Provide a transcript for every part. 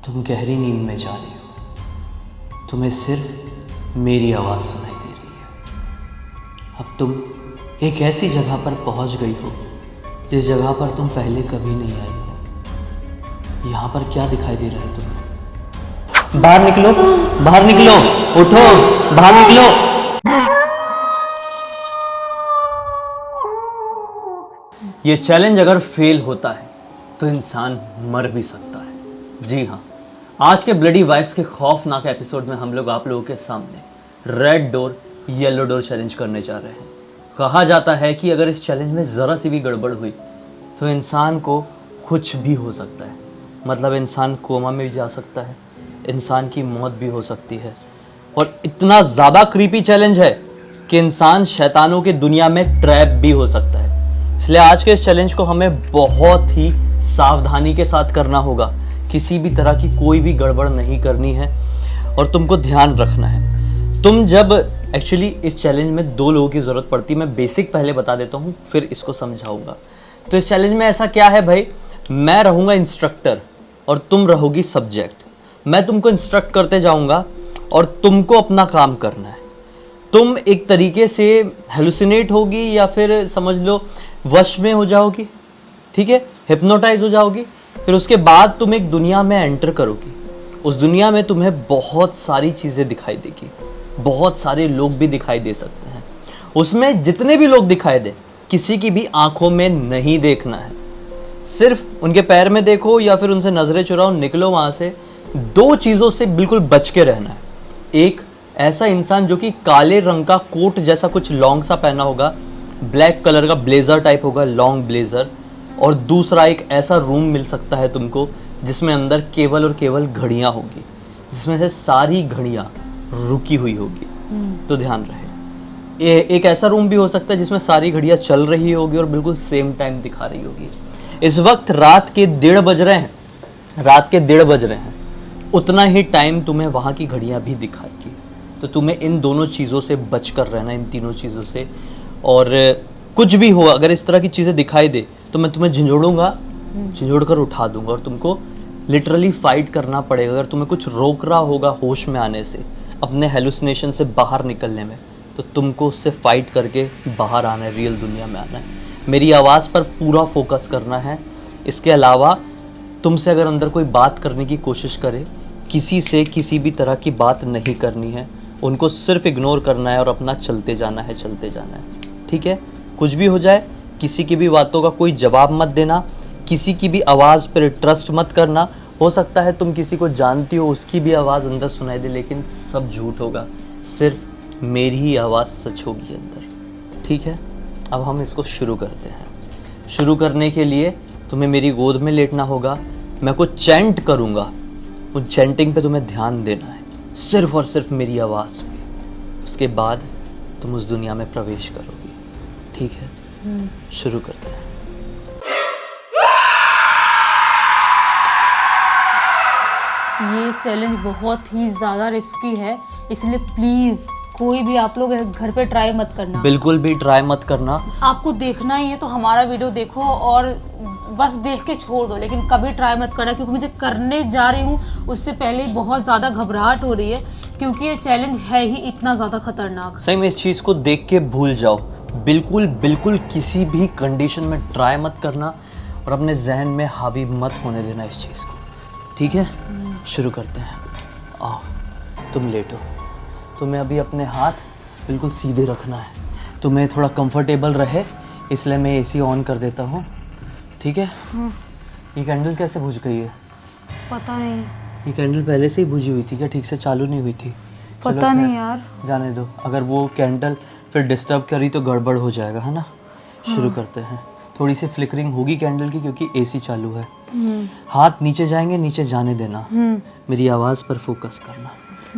तुम गहरी नींद में जा रही हो, तुम्हें सिर्फ मेरी आवाज़ सुनाई दे रही है। अब तुम एक ऐसी जगह पर पहुंच गई हो जिस जगह पर तुम पहले कभी नहीं आई हो। यहाँ पर क्या दिखाई दे रहा है तुम्हें? बाहर निकलो, बाहर निकलो, उठो, बाहर निकलो। ये चैलेंज अगर फेल होता है तो इंसान मर भी सकता है। जी हाँ, आज के ब्लडी वाइब्स के खौफनाक एपिसोड में हम लोग आप लोगों के सामने red door yellow door challenge करने जा रहे हैं। कहा जाता है कि अगर इस चैलेंज में ज़रा सी भी गड़बड़ हुई तो इंसान को कुछ भी हो सकता है। मतलब इंसान कोमा में भी जा सकता है, इंसान की मौत भी हो सकती है। और इतना ज़्यादा क्रीपी चैलेंज है कि इंसान शैतानों की दुनिया में ट्रैप भी हो सकता है। इसलिए आज के इस चैलेंज को हमें बहुत ही सावधानी के साथ करना होगा। किसी भी तरह की कोई भी गड़बड़ नहीं करनी है और तुमको ध्यान रखना है। तुम जब एक्चुअली इस चैलेंज में 2 लोगों की ज़रूरत पड़ती है। मैं बेसिक पहले बता देता हूँ, फिर इसको समझाऊंगा। तो इस चैलेंज में ऐसा क्या है भाई, मैं रहूँगा इंस्ट्रक्टर और तुम रहोगी सब्जेक्ट। मैं तुमको इंस्ट्रक्ट करते जाऊँगा और तुमको अपना काम करना है। तुम एक तरीके से हेलुसिनेट होगी या फिर समझ लो वश में हो जाओगी, ठीक है, हिप्नोटाइज हो जाओगी। फिर उसके बाद तुम एक दुनिया में एंटर करोगी। उस दुनिया में तुम्हें बहुत सारी चीज़ें दिखाई देगी, बहुत सारे लोग भी दिखाई दे सकते हैं। उसमें जितने भी लोग दिखाई दे, किसी की भी आंखों में नहीं देखना है। सिर्फ उनके पैर में देखो या फिर उनसे नजरें चुराओ, निकलो वहां से। 2 चीज़ों से बिल्कुल बच के रहना है। एक ऐसा इंसान जो कि काले रंग का कोट जैसा कुछ लॉन्ग सा पहना होगा, ब्लैक कलर का ब्लेजर टाइप होगा, लॉन्ग ब्लेजर। और दूसरा एक ऐसा रूम मिल सकता है तुमको जिसमें अंदर केवल और केवल घड़ियां होगी, जिसमें से सारी घड़ियां रुकी हुई होगी। तो ध्यान रहे। एक ऐसा रूम भी हो सकता है जिसमें सारी घड़ियां चल रही होगी और बिल्कुल सेम टाइम दिखा रही होगी। इस वक्त रात के 1:30 बज रहे हैं, रात के 1:30 बज रहे हैं। उतना ही टाइम तुम्हें वहाँ की घड़ियां भी दिखाएगी। तो तुम्हें इन दोनों चीज़ों से बच कर रहना, इन तीनों चीज़ों से। और कुछ भी हो, अगर इस तरह की चीज़ें दिखाई दे तो मैं तुम्हें झंझोड़ूंगा, झंझोड़ कर उठा दूंगा और तुमको लिटरली फाइट करना पड़ेगा। अगर तुम्हें कुछ रोक रहा होगा होश में आने से, अपने हेलुसिनेशन से बाहर निकलने में, तो तुमको उससे फाइट करके बाहर आना है, रियल दुनिया में आना है। मेरी आवाज़ पर पूरा फोकस करना है। इसके अलावा तुमसे अगर अंदर कोई बात करने की कोशिश करे, किसी से किसी भी तरह की बात नहीं करनी है। उनको सिर्फ इग्नोर करना है और अपना चलते जाना है, चलते जाना है, ठीक है। कुछ भी हो जाए, किसी की भी बातों का कोई जवाब मत देना, किसी की भी आवाज़ पर ट्रस्ट मत करना। हो सकता है तुम किसी को जानती हो, उसकी भी आवाज़ अंदर सुनाई दे, लेकिन सब झूठ होगा। सिर्फ मेरी ही आवाज़ सच होगी अंदर, ठीक है। अब हम इसको शुरू करते हैं। शुरू करने के लिए तुम्हें मेरी गोद में लेटना होगा। मैं कुछ चैंट करूँगा, उस चैंटिंग पे तुम्हें ध्यान देना है, सिर्फ और सिर्फ मेरी आवाज़ पे। उसके बाद तुम उस दुनिया में प्रवेश करोगी, ठीक है। शुरू करते हैं। ये चैलेंज बहुत ही ज़्यादा रिस्की है, इसलिए प्लीज़ कोई भी आप लोग घर पे ट्राई मत करना। बिल्कुल भी ट्राई मत करना। आपको देखना ही है तो हमारा वीडियो देखो और बस देख के छोड़ दो, लेकिन कभी ट्राई मत करना, क्योंकि मुझे करने जा रही हूँ उससे पहले बहुत ज़्यादा घबराहट हो रही है, क्योंकि ये चैलेंज है ही इतना ज़्यादा खतरनाक। सही में इस चीज़ को देख के भूल जाओ। बिल्कुल बिल्कुल किसी भी कंडीशन में ट्राई मत करना और अपने जहन में हावी मत होने देना इस चीज़ को, ठीक है। शुरू करते हैं। आओ, तुम लेटो। तुम्हें अभी अपने हाथ बिल्कुल सीधे रखना है। तुम्हें थोड़ा कंफर्टेबल रहे इसलिए मैं एसी ऑन कर देता हूँ, ठीक है। ये कैंडल कैसे बुझ गई है? पता नहीं, ये कैंडल पहले से ही बुझी हुई थी क्या? ठीक से चालू नहीं हुई थी? पता नहीं यार, जाने दो। अगर वो कैंडल फिर डिस्टर्ब करी तो गड़बड़ हो जाएगा, है ना। शुरू करते हैं। थोड़ी सी फ्लिकरिंग होगी कैंडल की क्योंकि एसी चालू है। हाथ नीचे जाएंगे, नीचे जाने देना। मेरी आवाज़ पर फोकस करना,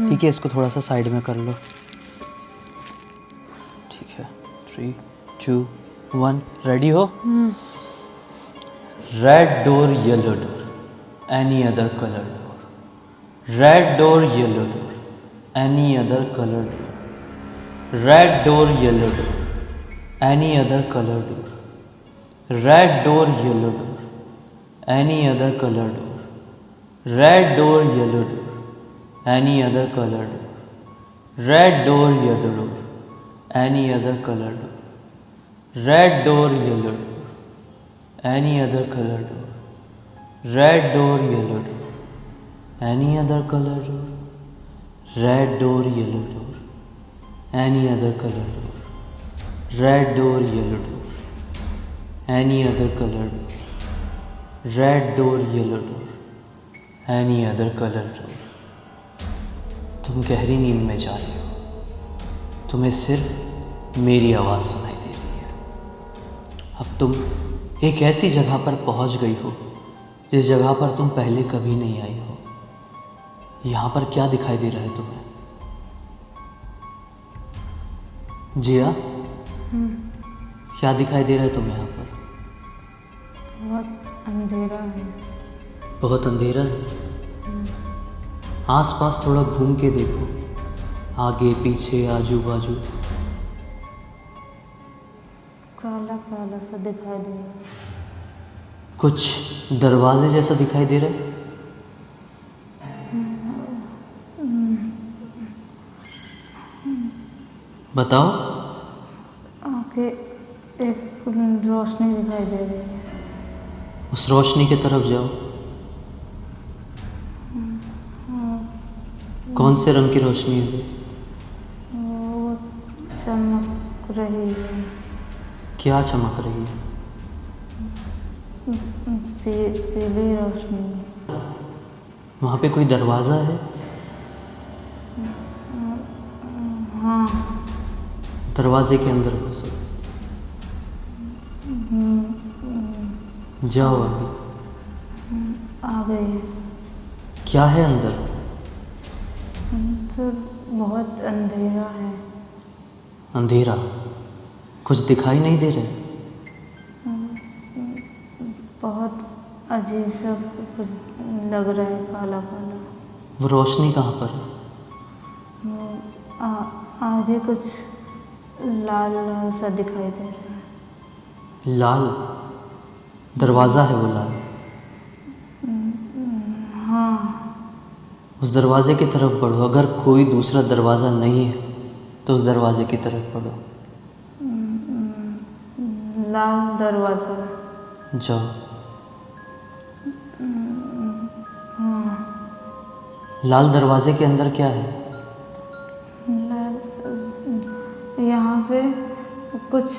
ठीक है। इसको थोड़ा सा साइड में कर लो, ठीक है। 3, 2, 1, रेडी हो? Red door, yellow door, any other colour door. Red door, yellow door, any other colour door. Red door, yellow door, any other colour door. Red door, yellow door, any other colour door. Red door, yellow door, any other color door. Red door, yellow door, any other color door. Red door, yellow door, any other color door. Red door, yellow door, any other color door. Red door, yellow door, any other color door. Red door, yellow door, any other color door. Red door, yellow door, any other color door. तुम गहरी नींद में जा रही हो, तुम्हें सिर्फ मेरी आवाज़ सुनाई दे रही है। अब तुम एक ऐसी जगह पर पहुंच गई हो जिस जगह पर तुम पहले कभी नहीं आई हो। यहाँ पर क्या दिखाई दे रहा है तुम्हें? जिया, क्या दिखाई दे रहा है तुम्हें यहाँ पर? बहुत अंधेरा है। बहुत अंधेरा है। आसपास थोड़ा घूम के देखो, आगे पीछे आजू बाजू। काला काला सा दिखाई दे रहा है। कुछ दरवाजे जैसा दिखाई दे रहा है। बताओ। आगे एक रोशनी दिखाई दे रही है। उस रोशनी की तरफ जाओ। कौन से रंग की रोशनी है? वो चमक रही है। क्या चमक रही है? पीली रोशनी। वहाँ पे कोई दरवाज़ा है? हाँ। दरवाजे के अंदर घुसो। जाओ आगे। आ गई। क्या है अंदर? अंदर बहुत अंधेरा है। अंधेरा? कुछ दिखाई नहीं दे रहा है? बहुत अजीब सा कुछ लग रहा है, काला काला। वो रोशनी कहाँ पर है? आगे कुछ लाल लाल सा दिखाई दे रहा है। लाल? दरवाज़ा है वो लाल? हाँ। उस दरवाजे की तरफ बढ़ो। अगर कोई दूसरा दरवाज़ा नहीं है तो उस दरवाजे की तरफ बढ़ो। लाल दरवाज़ा। जाओ। हाँ। लाल दरवाजे के अंदर क्या है? यहाँ पे कुछ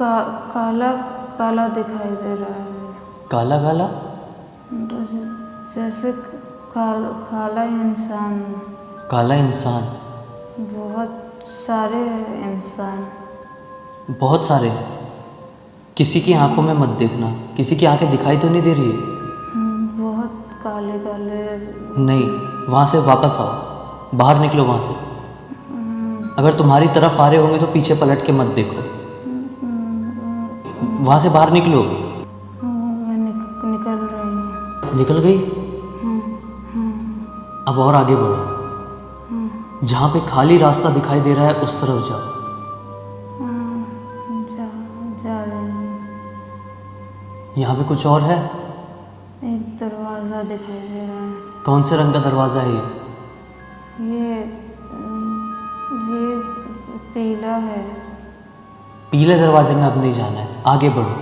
काला काला दिखाई दे रहा है। काला काला? जैसे काला इंसान। काला इंसान? बहुत सारे इंसान। बहुत सारे? किसी की आंखों में मत देखना। किसी की आंखें दिखाई तो नहीं दे रही है? बहुत काले काले। नहीं, वहाँ से वापस आओ। बाहर निकलो वहाँ से। अगर तुम्हारी तरफ आ रहे होंगे तो पीछे पलट के मत देखो। वहाँ से बाहर निकलो। मैं निकल रही हूँ। निकल गई? अब और आगे बढ़ो। जहाँ पे खाली रास्ता दिखाई दे रहा है उस तरफ जाओ। जा रही हूँ। यहाँ पे कुछ और है? एक दरवाज़ा दिखाई दे रहा है। कौन से रंग का दरवाज़ा है ये पीला है। पीले दरवाजे में अब नहीं जाना है, आगे बढ़ो।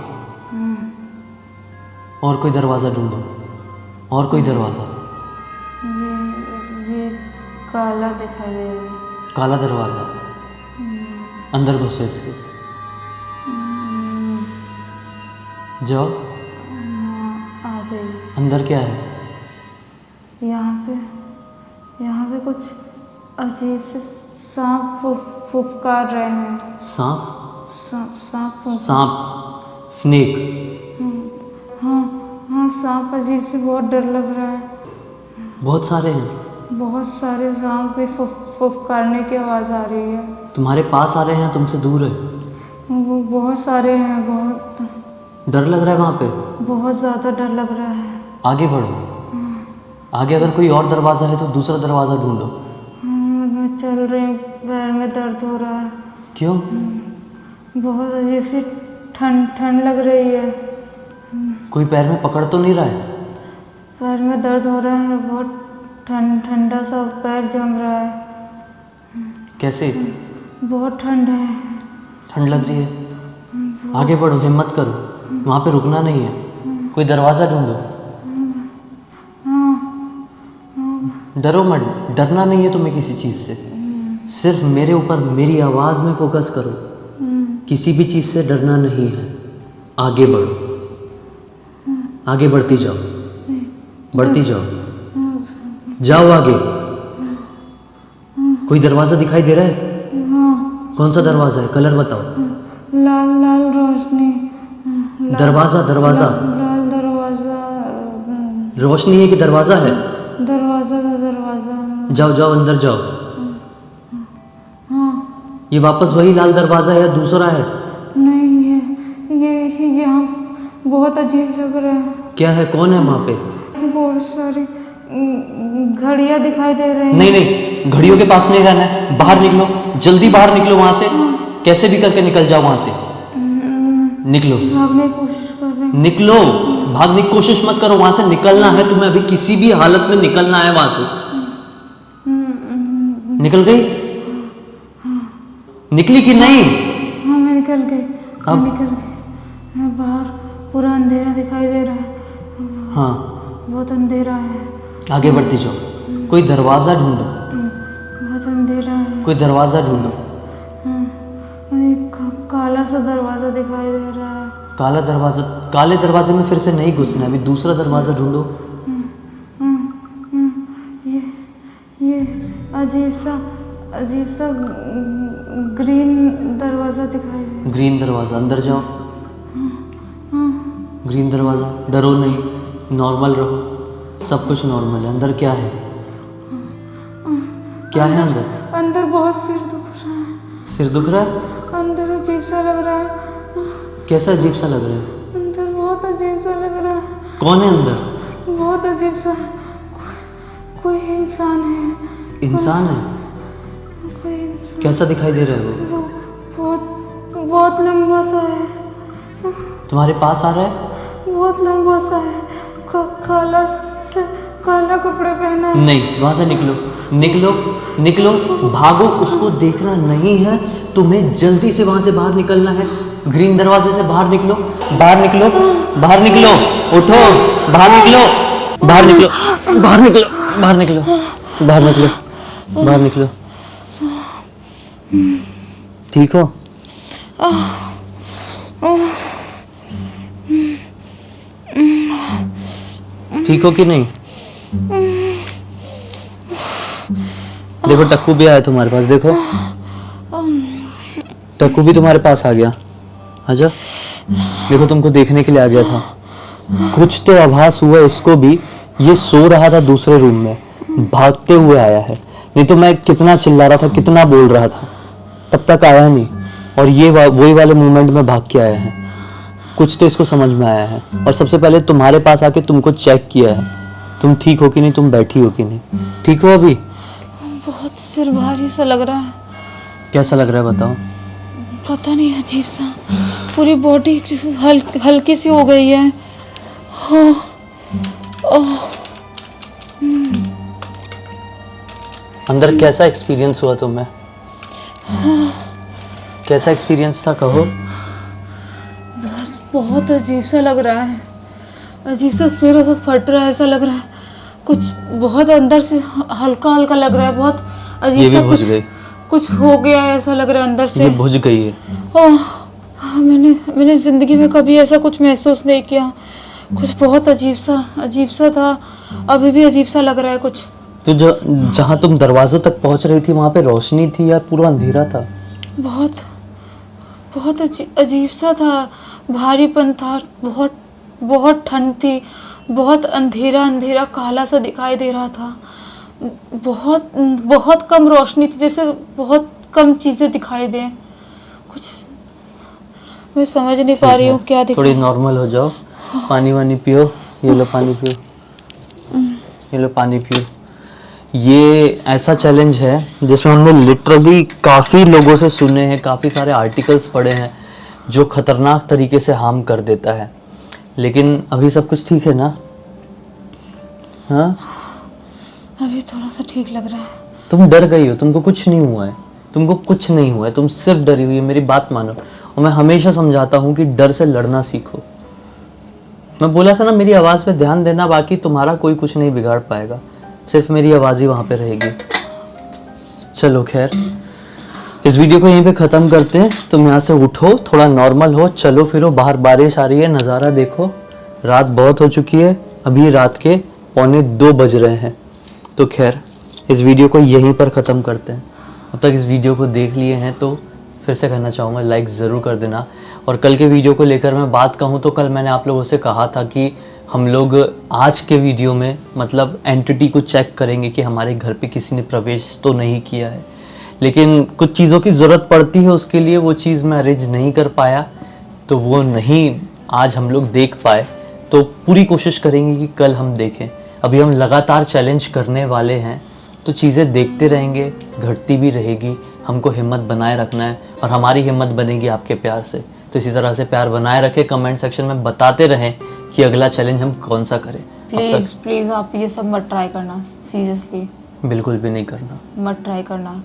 और कोई दरवाज़ा ढूंढो। और कोई दरवाज़ा। ये काला दिखाई दे रहा है। काला दरवाज़ा? अंदर घुसो इसके। जाओ। आ गई। अंदर क्या है? यहाँ पे कुछ अजीब से सांप फुफकार रहे हैं। सांप? सांप। सांप? स्नेक? हाँ, सांप अजीब से बहुत डर लग रहा है। बहुत सारे हैं? बहुत सारे सांप की फुफकारने की आवाज़ आ रही है। तुम्हारे पास आ रहे हैं, तुमसे दूर है? वो बहुत सारे हैं। बहुत डर लग रहा है वहाँ पे? बहुत ज़्यादा डर लग रहा है। आगे बढ़ो। आगे अगर कोई और दरवाज़ा है तो दूसरा दरवाज़ा ढूंढो। मैं चल रही हूँ, पैर में दर्द हो रहा है। क्यों? बहुत अजीब सी ठंड लग रही है। कोई पैर में पकड़ तो नहीं रहा है? पैर में दर्द हो रहा है, बहुत ठंडा सा पैर जम रहा है, कैसे? बहुत ठंड है। ठंड लग रही है? आगे बढ़ो, हिम्मत करो, वहाँ पे रुकना नहीं है। कोई दरवाज़ा ढूंढो। डरो मत, डरना नहीं है तुम्हें किसी चीज़ से। सिर्फ मेरे ऊपर, मेरी आवाज़ में फोकस करो। किसी भी चीज़ से डरना नहीं है। आगे बढ़ो, आगे बढ़ती जाओ, बढ़ती जाओ, जाओ आगे। कोई दरवाज़ा दिखाई दे रहा है? कौन सा दरवाज़ा है? कलर बताओ। लाल लाल रोशनी। दरवाज़ा, दरवाज़ा। लाल दरवाजा। रोशनी है कि दरवाज़ा है? दरवाजा था, दरवाजा। जाओ जाओ, अंदर जाओ। ये वापस वही लाल दरवाज़ा है या दूसरा है? नहीं है, ये यहाँ बहुत अजीब लग रहा है। क्या है? कौन है वहाँ पे? बहुत सारी घड़ियाँ दिखाई दे रही हैं। नहीं नहीं, घड़ियों के पास नहीं रहना है। बाहर निकलो, जल्दी बाहर निकलो वहाँ से। कैसे भी करके निकल जाओ वहाँ से। निकलो, भागने की कोशिश कर रहे हैं। निकलो। भागने की कोशिश मत करो, वहाँ से निकलना है तुम्हें। अभी किसी भी हालत में निकलना है वहाँ से। निकल गई? निकली कि नहीं? हाँ, मैं निकल गई। अब? निकल गई। मैं बाहर पूरा अंधेरा दिखाई दे रहा है। हाँ, बहुत अंधेरा है। आगे बढ़ती जाओ। कोई दरवाज़ा ढूंढो, बहुत अंधेरा है। कोई दरवाज़ा ढूंढो। एक काला सा दरवाजा दिखाई दे रहा है। काला दरवाज़ा? काले दरवाजे में फिर से नहीं घुसना है। अभी दूसरा दरवाज़ा ढूंढो। ये अजीब सा ग्रीन दरवाजा दिखाई दे। ग्रीन दरवाज़ा, अंदर जाओ। ग्रीन दरवाज़ा। डरो नहीं, नॉर्मल रहो, सब कुछ नॉर्मल है। अंदर क्या है? क्या है अंदर? अंदर बहुत सिर दुख रहा है। सिर दुख रहा है? अंदर अजीब सा लग रहा है। कैसा अजीब सा लग रहा है? अंदर बहुत अजीब सा लग रहा है। कौन है अंदर? बहुत अजीब सा। कोई इंसान है। इंसान है? कोई इंसान। कैसा दिखाई दे रहा है वो? बहुत लंबा सा है। तुम्हारे पास आ रहा है? बहुत लंबा सा है। काला कपड़े पहना है। नहीं, वहाँ से निकलो, निकलो, निकलो, भागो। उसको देखना नहीं है तुम्हें। जल्दी से वहाँ से बाहर निकलना है। ग्रीन दरवाजे से बाहर निकलो, बाहर निकलो, बाहर निकलो। उठो, बाहर निकलो, बाहर निकलो, बाहर निकलो, बाहर निकलो, बाहर निकलो, बाहर निकलो। ठीक हो? ठीक हो कि नहीं? देखो, टक्कू भी आया तुम्हारे पास। देखो, टक्कू भी तुम्हारे पास आ गया। आजा। देखो, तुमको देखने के लिए आ गया था। कुछ तो आभास हुआ इसको भी। ये सो रहा था दूसरे रूम में, भागते हुए आया है। नहीं तो मैं कितना चिल्ला रहा था, कितना बोल रहा था, तब तक आया नहीं। और ये वही वाले मोमेंट में भाग के आया है। कुछ तो इसको समझ में आया है। और सबसे पहले तुम्हारे पास आके तुमको चेक किया है, तुम ठीक हो कि नहीं, तुम बैठी हो कि नहीं। ठीक हो अभी? बहुत सिर भारी सा लग रहा है। कैसा लग रहा है बताओ? पता नहीं, अजीब सा। पूरी बॉडी हल्की सी हो गई है। अंदर कैसा एक्सपीरियंस हुआ तुम्हें? कैसा एक्सपीरियंस था, कहो। बहुत अजीब सा लग रहा है। अजीब सा सिर ऐसा फट रहा है, ऐसा लग रहा है। कुछ बहुत अंदर से हल्का हल्का लग रहा है। बहुत अजीब सा। कुछ हो गया है, ऐसा लग रहा है अंदर से। ये बुझ गई है। मैंने जिंदगी में कभी ऐसा कुछ महसूस नहीं किया। कुछ बहुत अजीब सा था। अभी भी अजीब सा लग रहा है कुछ। तो जहाँ तुम दरवाजों तक पहुँच रही थी, वहाँ पे रोशनी थी या पूरा अंधेरा था? बहुत अजीब सा था। भारीपन था। बहुत ठंड थी। बहुत अंधेरा काला सा दिखाई दे रहा था। बहुत कम रोशनी थी, जैसे बहुत कम चीज़ें दिखाई दें। कुछ मैं समझ नहीं पा रही हूँ क्या दिखाई। थोड़ी नॉर्मल हो जाओ। पानी वानी पियो। ये लो पानी पियो, ये लो पानी पियो। ये ऐसा चैलेंज है जिसमें हमने लिटरली काफ़ी लोगों से सुने हैं, काफ़ी सारे आर्टिकल्स पढ़े हैं जो ख़तरनाक तरीके से हार्म कर देता है। लेकिन अभी सब कुछ ठीक है ना? हाँ, अभी थोड़ा सा ठीक लग रहा है। तुम डर गई हो, तुमको कुछ नहीं हुआ है, तुमको कुछ नहीं हुआ है, तुम सिर्फ डरी हुई है। मेरी बात मानो। और मैं हमेशा समझाता हूँ कि डर से लड़ना सीखो। मैं बोला था ना, मेरी आवाज़ पे ध्यान देना, बाकी तुम्हारा कोई कुछ नहीं बिगाड़ पाएगा, सिर्फ मेरी आवाज़ ही वहाँ पे रहेगी। चलो खैर, इस वीडियो को यहीं पे ख़त्म करते हैं। तुम यहाँ से उठो, थोड़ा नॉर्मल हो, चलो फिरो, बाहर बारिश आ रही है, नज़ारा देखो। रात बहुत हो चुकी है, अभी रात के 1:45 बज रहे हैं। तो खैर, इस वीडियो को यहीं पर ख़त्म करते हैं। अब तक इस वीडियो को देख लिए हैं तो फिर से कहना चाहूँगा, लाइक ज़रूर कर देना। और कल के वीडियो को लेकर मैं बात कहूँ तो कल मैंने आप लोगों से कहा था कि हम लोग आज के वीडियो में मतलब एंटिटी को चेक करेंगे कि हमारे घर पे किसी ने प्रवेश तो नहीं किया है, लेकिन कुछ चीज़ों की ज़रूरत पड़ती है, उसके लिए वो चीज़ मैं अरेंज नहीं कर पाया, तो वो नहीं आज हम लोग देख पाए। तो पूरी कोशिश करेंगे कि कल हम देखें। अभी हम लगातार चैलेंज करने वाले हैं, तो चीज़ें देखते रहेंगे, घटती भी रहेगी। हमको हिम्मत बनाए रखना है और हमारी हिम्मत बनेगी आपके प्यार से। तो इसी तरह से प्यार बनाए रखें, कमेंट सेक्शन में बताते रहें कि अगला चैलेंज हम कौन सा करें। प्लीज़ प्लीज़ आप ये सब मत ट्राई करना, सीरियसली बिल्कुल भी नहीं करना, मत ट्राई करना।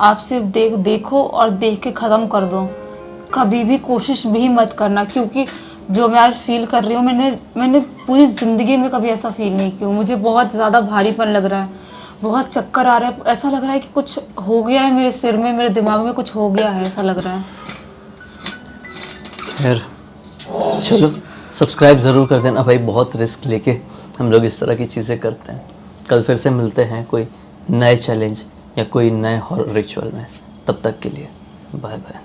आप सिर्फ देखो और देख के ख़त्म कर दो, कभी भी कोशिश भी मत करना, क्योंकि जो मैं आज फील कर रही हूँ, मैंने पूरी ज़िंदगी में कभी ऐसा फील नहीं किया। मुझे बहुत ज़्यादा भारीपन लग रहा है, बहुत चक्कर आ रहा है, ऐसा लग रहा है कि कुछ हो गया है मेरे सिर में, मेरे दिमाग में कुछ हो गया है, ऐसा लग रहा है। खैर चलो, सब्सक्राइब ज़रूर कर देना भाई, बहुत रिस्क लेके हम लोग इस तरह की चीज़ें करते हैं। कल फिर से मिलते हैं कोई नए चैलेंज या कोई नए हॉरर रिचुअल में। तब तक के लिए बाय बाय।